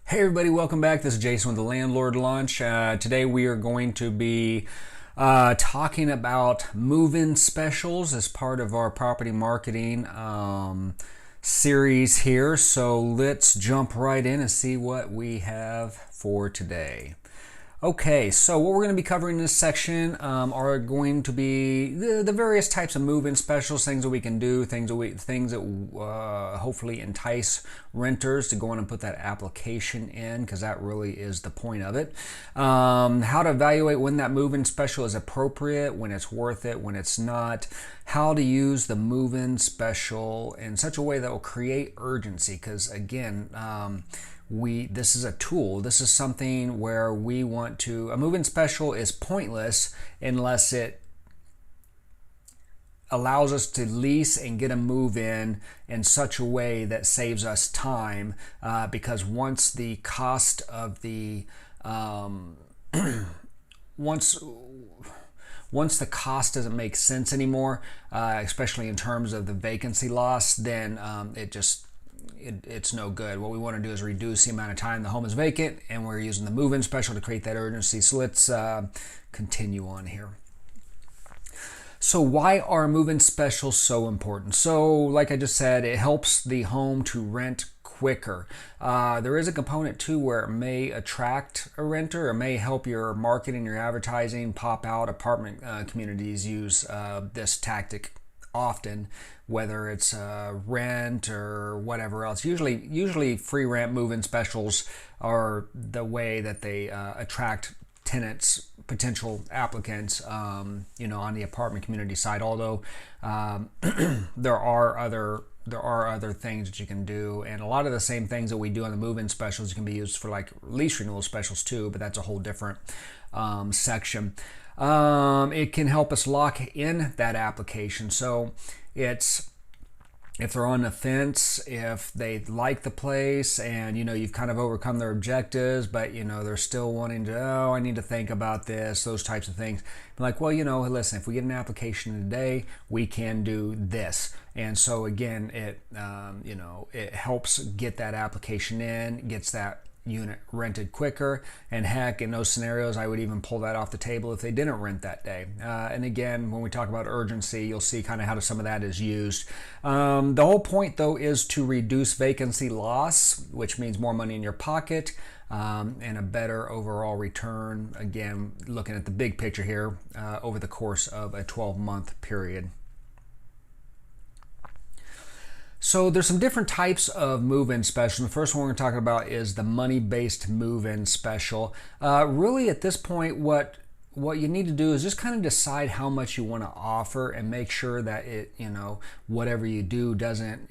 Hey everybody, welcome back. This is Jason with the Landlord Launch. Today we are going to be talking about move-in specials as part of our property marketing series here. So let's jump right in and see what we have for today. Okay, so what we're going to be covering in this section are going to be the various types of move-in specials, things that we can do, things that hopefully entice renters to go in and put that application in, because that really is the point of it. How to evaluate when that move-in special is appropriate, when it's worth it, when it's not. How to use the move-in special in such a way that will create urgency, because again, this is a tool. This is something where we want to. A move-in special is pointless unless it allows us to lease and get a move-in in such a way that saves us time. Because once the cost of the once the cost doesn't make sense anymore, especially in terms of the vacancy loss, then it's no good. What we want to do is reduce the amount of time the home is vacant, and we're using the move-in special to create that urgency. So let's continue on here. So why are move-in specials so important? So like I just said, it helps the home to rent quicker. There is a component too where it may attract a renter, or may help your marketing, your advertising pop out. Apartment communities use this tactic often, whether it's rent or whatever else. Usually free rent move-in specials are the way that they attract tenants, potential applicants, on the apartment community side. Although there are other things that you can do, and a lot of the same things that we do on the move-in specials can be used for like lease renewal specials too, but that's a whole different section. It can help us lock in that application. So it's, if they're on the fence, if they like the place and you've kind of overcome their objectives, but they're still wanting to, I need to think about this, those types of things. Like, well, listen, if we get an application today, we can do this. And so again, it helps get that application in, gets that unit rented quicker, and heck, in those scenarios I would even pull that off the table if they didn't rent that day. And again, when we talk about urgency, you'll see kind of how some of that is used. The whole point though is to reduce vacancy loss, which means more money in your pocket, and a better overall return, again looking at the big picture here, over the course of a 12-month period. So there's some different types of move-in special. The first one we're going to talk about is the money-based move-in special. Really at this point, what you need to do is just kind of decide how much you want to offer, and make sure that it, whatever you do doesn't,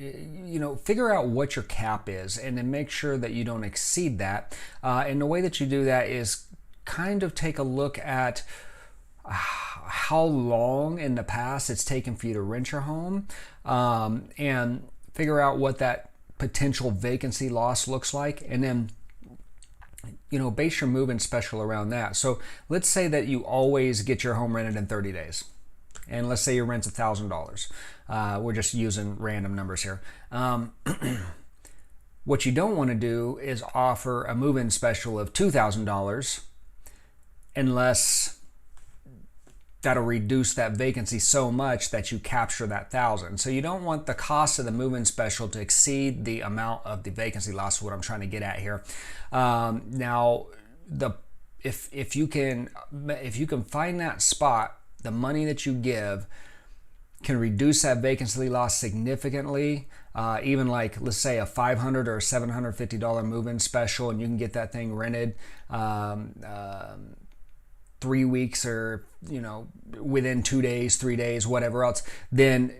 figure out what your cap is, and then make sure that you don't exceed that. And the way that you do that is kind of take a look at how long in the past it's taken for you to rent your home, and figure out what that potential vacancy loss looks like, and then base your move-in special around that. So let's say that you always get your home rented in 30 days, and let's say your rent's $1,000. We're just using random numbers here. What you don't want to do is offer a move-in special of $2,000, unless that'll reduce that vacancy so much that you capture that $1,000. So you don't want the cost of the move-in special to exceed the amount of the vacancy loss, is what I'm trying to get at here. Now, if you can find that spot, the money that you give can reduce that vacancy loss significantly. Even like, let's say a $500 or $750 move-in special, and you can get that thing rented 3 weeks, or within 2 days, 3 days, whatever else, then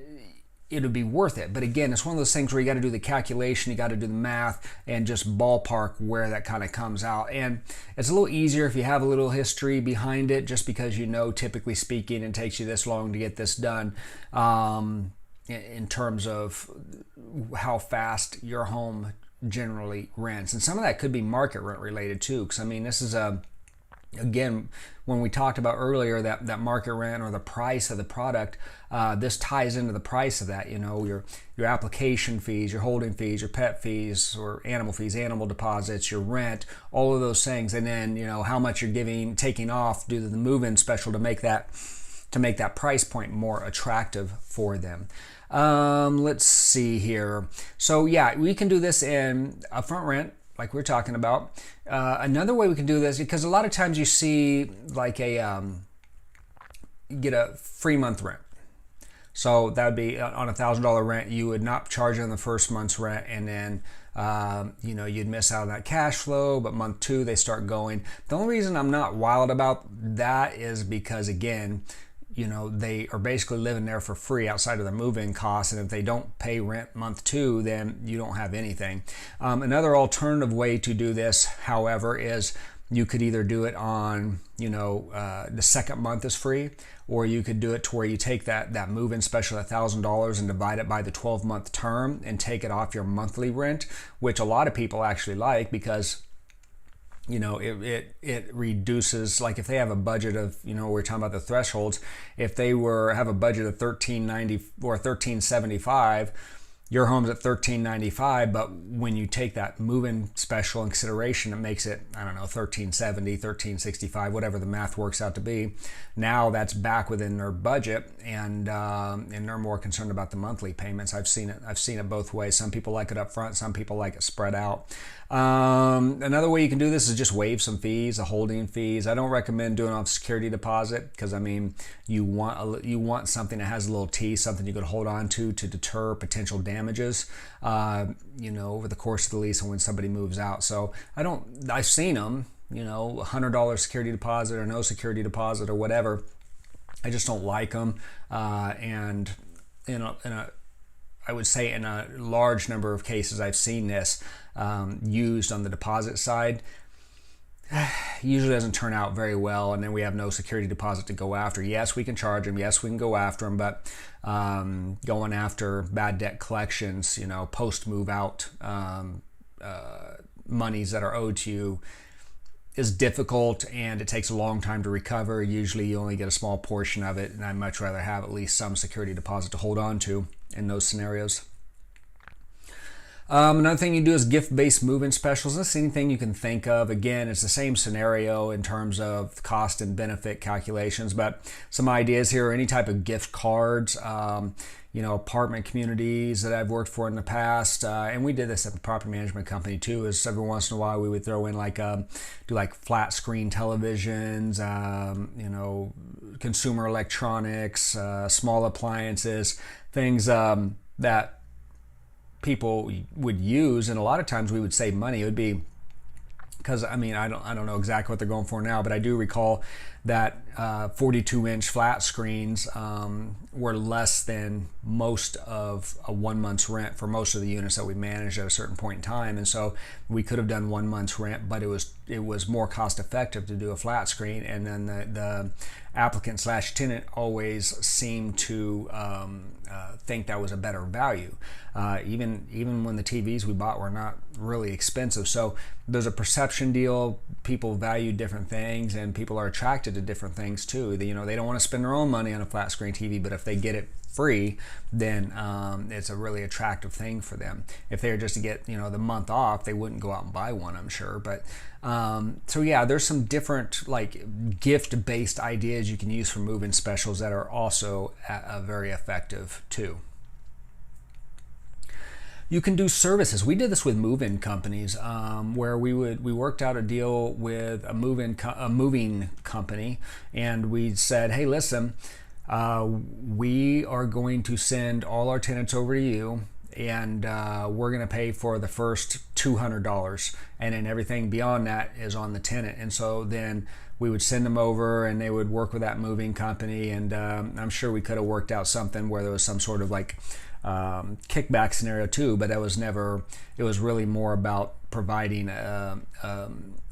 it'll be worth it. But again, it's one of those things where you got to do the calculation, you got to do the math, and just ballpark where that kind of comes out. And it's a little easier if you have a little history behind it, just because typically speaking, it takes you this long to get this done, in terms of how fast your home generally rents. And some of that could be market rent related too, because this is again, when we talked about earlier that market rent or the price of the product, this ties into the price of that. Your application fees, your holding fees, your pet fees or animal fees, animal deposits, your rent, all of those things, and then how much you're taking off due to the move-in special to make that price point more attractive for them. Let's see here. So yeah, we can do this in upfront rent, like we're talking about. Another way we can do this, because a lot of times you see like you get a free month rent. So that would be on $1,000 rent, you would not charge on the first month's rent, and then you'd miss out on that cash flow, but month 2 they start going. The only reason I'm not wild about that is because, again, they are basically living there for free outside of their move-in costs, and if they don't pay rent month 2, then you don't have anything. Another alternative way to do this, however, is you could either do it on, the second month is free, or you could do it to where you take that move-in special, $1,000, and divide it by the 12-month term and take it off your monthly rent, which a lot of people actually like, because it reduces, like if they have a budget of, we're talking about the thresholds, if they have a budget of $1,390 or $1,375, your home's at $1,395, but when you take that move-in special in consideration, it makes it, I don't know, $1,370, $1,365, whatever the math works out to be. Now that's back within their budget, and they're more concerned about the monthly payments. I've seen it both ways. Some people like it up front, some people like it spread out. Another way you can do this is just waive some fees, the holding fees. I don't recommend doing off security deposit, because you want something that has a little teeth, something you could hold on to deter potential damages, over the course of the lease and when somebody moves out. So I've seen them, $100 security deposit or no security deposit or whatever. I just don't like them, and I would say in a large number of cases I've seen this used on the deposit side. Usually doesn't turn out very well, and then we have no security deposit to go after. Yes, we can charge them. Yes, we can go after them, but going after bad debt collections, post move out monies that are owed to you is difficult, and it takes a long time to recover. Usually you only get a small portion of it, and I'd much rather have at least some security deposit to hold on to in those scenarios. Another thing you do is gift-based move-in specials. This is anything you can think of. Again, it's the same scenario in terms of cost and benefit calculations, but some ideas here are any type of gift cards, apartment communities that I've worked for in the past, and we did this at the property management company too, is every once in a while we would throw in do flat screen televisions, consumer electronics, small appliances, things that people would use, and a lot of times we would save money. It would be because I don't know exactly what they're going for now, but I do recall that 42-inch flat screens were less than most of a 1 month's rent for most of the units that we managed at a certain point in time, and so we could have done 1 month's rent, but it was more cost effective to do a flat screen, and then the applicant / tenant always seemed to think that was a better value, even when the TVs we bought were not really expensive. So there's a perception deal. People value different things, and people are attracted to different things too. They don't want to spend their own money on a flat screen TV, but if they get it free, then it's a really attractive thing for them. If they were just to get the month off, they wouldn't go out and buy one, I'm sure. But so yeah, there's some different gift-based ideas you can use for move-in specials that are also very effective too. You can do services. We did this with move-in companies, where we worked out a deal with a moving company, and we said, hey, listen, we are going to send all our tenants over to you, and we're going to pay for the first $200, and then everything beyond that is on the tenant. And so then we would send them over, and they would work with that moving company, and I'm sure we could have worked out something where there was some sort of kickback scenario too, but it was really more about providing a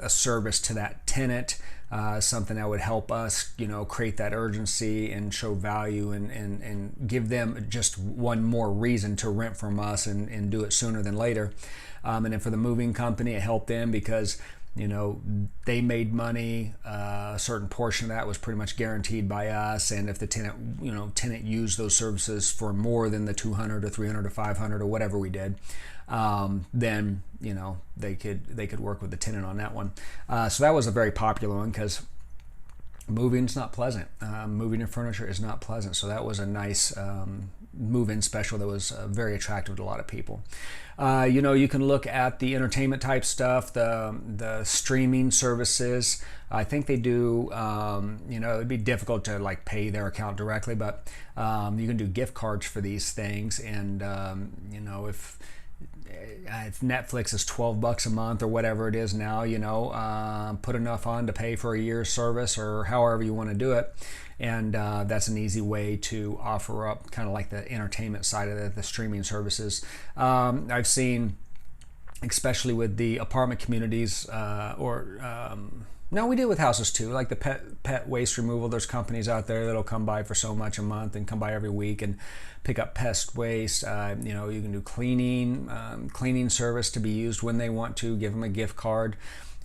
service to that tenant, something that would help us, create that urgency and show value and give them just one more reason to rent from us and do it sooner than later. And then for the moving company, it helped them because they made money. A certain portion of that was pretty much guaranteed by us, and if the tenant used those services for more than the 200 or 300 or 500 or whatever we did, then they could work with the tenant on that one. So that was a very popular one because moving's not pleasant. Moving your furniture is not pleasant. So that was a nice move-in special that was very attractive to a lot of people. You can look at the entertainment type stuff, the streaming services. I think they do, it'd be difficult to like pay their account directly, but you can do gift cards for these things. And, if Netflix is $12 a month or whatever it is now, put enough on to pay for a year's service or however you want to do it. And that's an easy way to offer up kind of like the entertainment side of the streaming services. I've seen, especially with the apartment communities, no, we do with houses too, like the pet waste removal. There's companies out there that'll come by for so much a month and come by every week and pick up pest waste. You can do cleaning service to be used when they want to. Give them a gift card,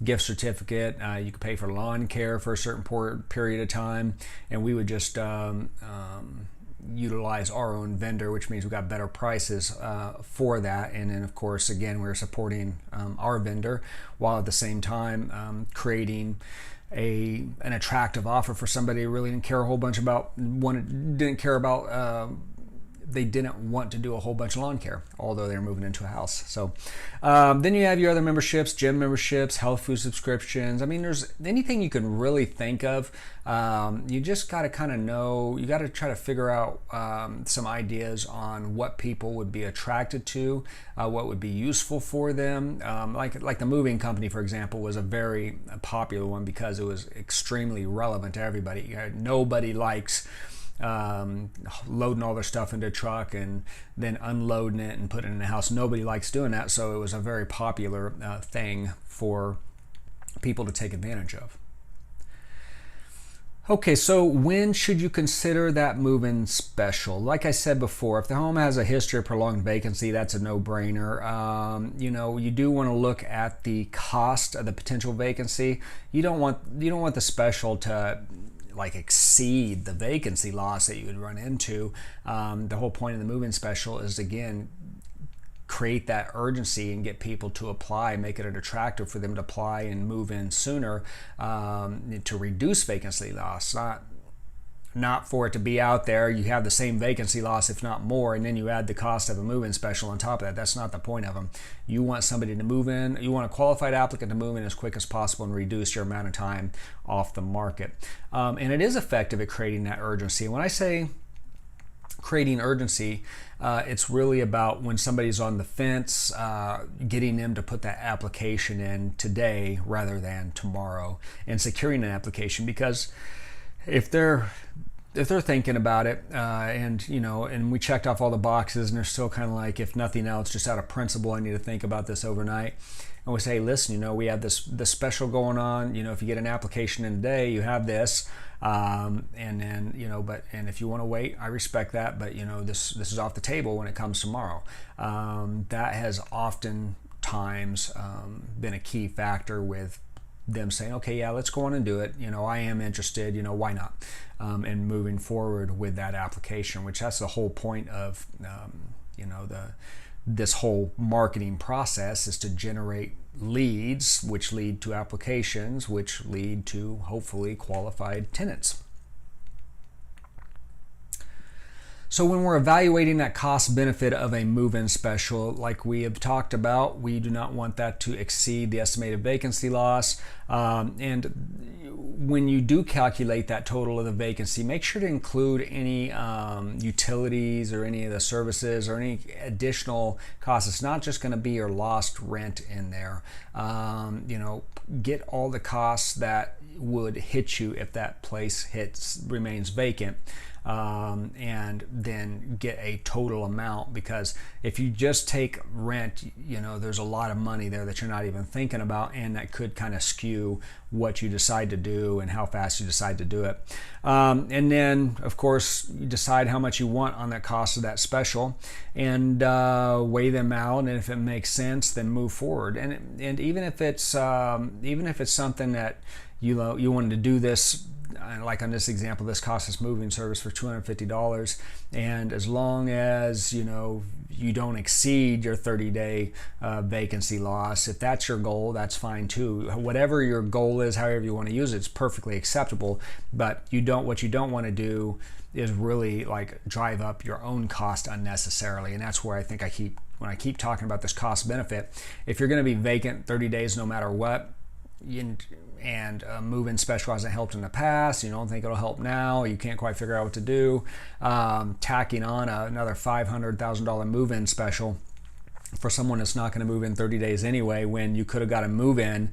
gift certificate. You can pay for lawn care for a certain period of time, and we would just utilize our own vendor, which means we got better prices for that. And then of course, again, we're supporting our vendor while at the same time creating an attractive offer for somebody who really didn't care a whole bunch about they didn't want to do a whole bunch of lawn care, although they're moving into a house. So then you have your other memberships, gym memberships, health food subscriptions. I mean, there's anything you can really think of. You just got to kind of know, you got to try to figure out some ideas on what people would be attracted to, what would be useful for them. Like the moving company, for example, was a very popular one because it was extremely relevant to everybody. Nobody likes loading all their stuff into a truck and then unloading it and putting it in the house. Nobody likes doing that, so it was a very popular thing for people to take advantage of. Okay, so when should you consider that move-in special? Like I said before, if the home has a history of prolonged vacancy, that's a no-brainer. You do want to look at the cost of the potential vacancy. You don't want the special to like exceed the vacancy loss that you would run into. The whole point of the move-in special is, again, create that urgency and get people to apply, make it attractive for them to apply and move in sooner, to reduce vacancy loss, not for it to be out there. You have the same vacancy loss, if not more, and then you add the cost of a move-in special on top of that. That's not the point of them. You want somebody to move in, you want a qualified applicant to move in as quick as possible and reduce your amount of time off the market. And it is effective at creating that urgency. And when I say creating urgency, it's really about when somebody's on the fence, getting them to put that application in today rather than tomorrow, and securing an application. Because if they're thinking about it, and we checked off all the boxes, and they're still kind of like, if nothing else, just out of principle, I need to think about this overnight. And we say, hey, listen, we have this special going on. If you get an application in today, you have this. And then, and if you want to wait, I respect that, but this is off the table when it comes tomorrow. That has oftentimes been a key factor with them saying, okay, yeah, let's go on and do it. I am interested, why not? And moving forward with that application, which that's the whole point of, this whole marketing process, is to generate leads, which lead to applications, which lead to hopefully qualified tenants. So when we're evaluating that cost benefit of a move-in special, like we have talked about, we do not want that to exceed the estimated vacancy loss. And when you do calculate that total of the vacancy, make sure to include any utilities or any of the services or any additional costs. It's not just going to be your lost rent in there. Get all the costs that would hit you if that place remains vacant. and then get a total amount. Because if you just take rent, there's a lot of money there that you're not even thinking about, and that could kind of skew what you decide to do and how fast you decide to do it. And then, of course, you decide how much you want on that cost of that special, and weigh them out. And if it makes sense, then move forward. And even if it's something that you wanted to do this, like on this example, this cost us moving service for $250, and as long as you don't exceed your 30-day vacancy loss, if that's your goal, that's fine too. Whatever your goal is, however you want to use it, it's perfectly acceptable. But what you don't want to do is really like drive up your own cost unnecessarily. And that's where I think when I keep talking about this cost benefit, if you're going to be vacant 30 days no matter what, and a move-in special hasn't helped in the past, you don't think it'll help now, you can't quite figure out what to do, tacking on another $500,000 move-in special for someone that's not going to move in 30 days anyway, when you could have got a move-in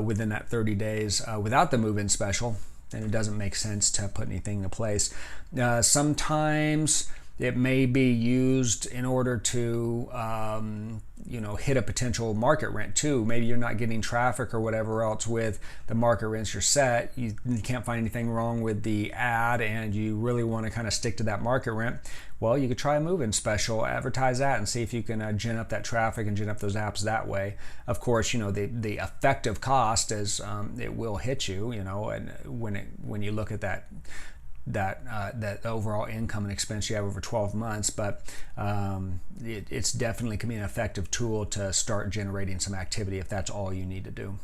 within that 30 days without the move-in special, then it doesn't make sense to put anything into place. Sometimes it may be used in order to hit a potential market rent too. Maybe you're not getting traffic or whatever else with the market rents you're set. You can't find anything wrong with the ad, and you really want to kind of stick to that market rent. Well, you could try a move-in special, advertise that, and see if you can gin up that traffic and gin up those apps that way. Of course, the effective cost is it will hit you. And when you look at that overall income and expense you have over 12 months, but it's definitely can be an effective tool to start generating some activity if that's all you need to do.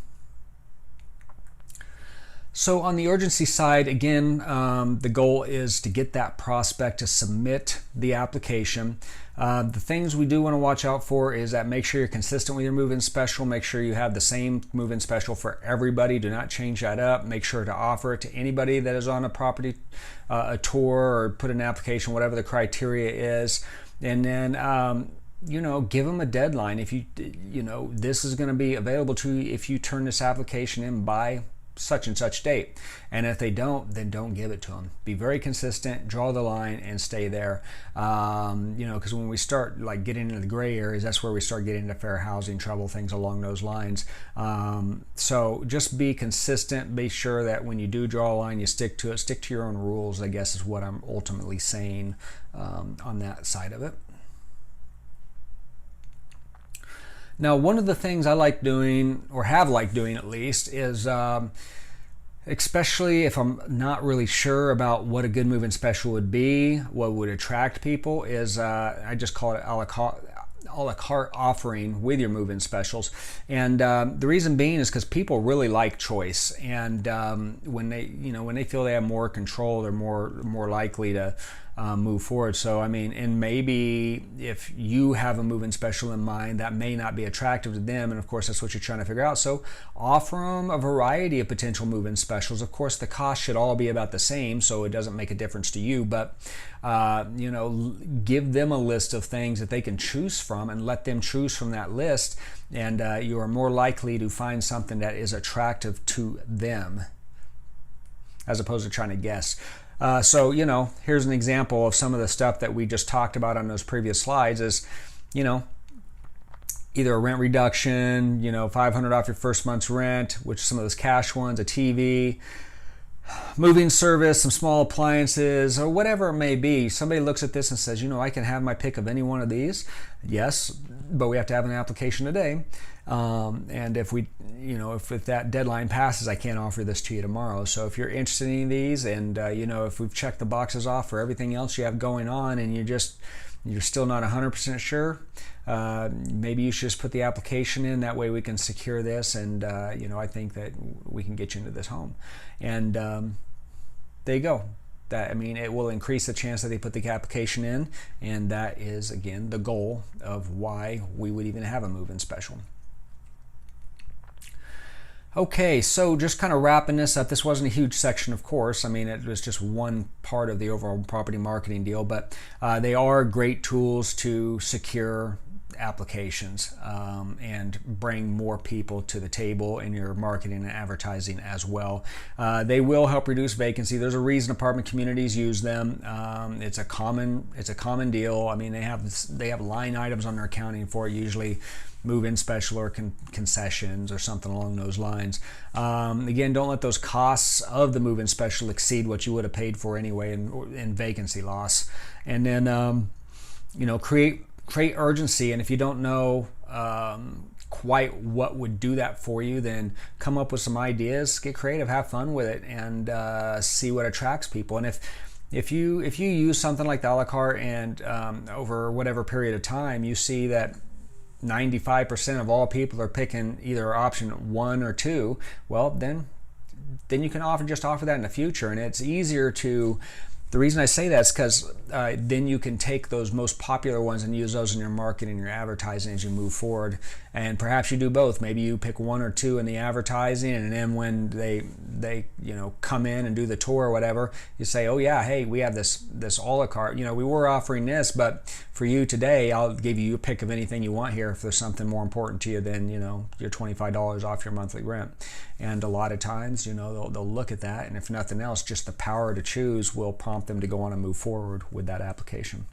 So on the urgency side, again, the goal is to get that prospect to submit the application. The things we do want to watch out for is that make sure you're consistent with your move-in special. Make sure you have the same move-in special for everybody. Do not change that up. Make sure to offer it to anybody that is on a property, a tour, or put an application, whatever the criteria is. And then, give them a deadline. If this is going to be available to you if you turn this application in by such and such date. And if they don't, then don't give it to them. Be very consistent, draw the line, and stay there. Because when we start like getting into the gray areas, that's where we start getting into fair housing trouble, things along those lines. So just be consistent. Be sure that when you do draw a line, you stick to it. Stick to your own rules, I guess, is what I'm ultimately saying on that side of it. Now, one of the things I like doing, or have liked doing at least, is especially if I'm not really sure about what a good move-in special would be, what would attract people, is I just call it a la carte offering with your move-in specials. And the reason being is because people really like choice, and when they feel they have more control, they're more likely to move forward. So and maybe if you have a move-in special in mind, that may not be attractive to them, and of course that's what you're trying to figure out. So offer them a variety of potential move-in specials. Of course the cost should all be about the same, so it doesn't make a difference to you, but give them a list of things that they can choose from, and let them choose from that list, and you are more likely to find something that is attractive to them as opposed to trying to guess. So here's an example of some of the stuff that we just talked about on those previous slides is, either a rent reduction, $500 off your first month's rent, which some of those cash ones, a TV, moving service, some small appliances, or whatever it may be. Somebody looks at this and says, I can have my pick of any one of these. Yes, but we have to have an application today. And if that deadline passes, I can't offer this to you tomorrow. So if you're interested in these, and if we've checked the boxes off for everything else you have going on, and you're still not 100% sure, maybe you should just put the application in. That way we can secure this, and I think that we can get you into this home. And there you go. It will increase the chance that they put the application in, and that is, again, the goal of why we would even have a move-in special. Okay, so just kind of wrapping this up. This wasn't a huge section, of course. It was just one part of the overall property marketing deal, but they are great tools to secure applications and bring more people to the table in your marketing and advertising as well. They will help reduce vacancy. There's a reason apartment communities use them. It's a common deal. I mean, they have line items on their accounting for it, usually move-in special or concessions or something along those lines. Again, don't let those costs of the move-in special exceed what you would have paid for anyway in vacancy loss. And then create urgency. And if you don't know quite what would do that for you, then come up with some ideas, get creative, have fun with it, and see what attracts people. And if you use something like the a la carte and over whatever period of time you see that 95% of all people are picking either option 1 or 2, well, then you can offer that in the future. And it's easier to, the reason I say that is because then you can take those most popular ones and use those in your marketing and your advertising as you move forward. And perhaps you do both. Maybe you pick 1 or 2 in the advertising, and then when they come in and do the tour or whatever, you say, oh yeah, hey, we have this a la carte. We were offering this, but for you today, I'll give you a pick of anything you want here if there's something more important to you than your $25 off your monthly rent. And a lot of times, they'll look at that, and if nothing else, just the power to choose will prompt them to go on and move forward with that application.